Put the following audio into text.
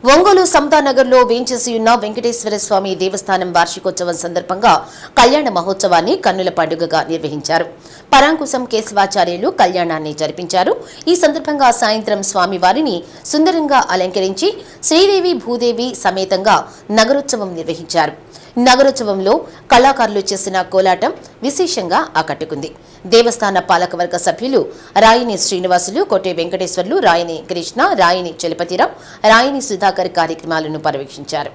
ఒంగోలు సమతానగర్లో వేంచేసి ఉన్న వెంకటేశ్వర స్వామి దేవస్థానం వార్షికోత్సవం సందర్భంగా కళ్యాణ మహోత్సవాన్ని కన్నుల పండుగగా నిర్వహించారు. పరాంకుశం కేశవాచార్యులు కళ్యాణాన్ని జరిపించారు. ఈ సందర్భంగా సాయంత్రం స్వామివారిని సుందరంగా అలంకరించి శ్రీదేవి భూదేవి సమేతంగా నగరోత్సవం నిర్వహించారు. నగరోత్సవంలో కళాకారులు చేసిన కోలాటం విశేషంగా ఆకట్టుకుంది. దేవస్థాన పాలకవర్గ సభ్యులు రాయిని శ్రీనివాసులు, కోటే వెంకటేశ్వర్లు, రాయిని కృష్ణ, రాయిని చలపతిరావు, రాయిని సుధాకర్ కార్యక్రమాలను పర్యవేక్షించారు.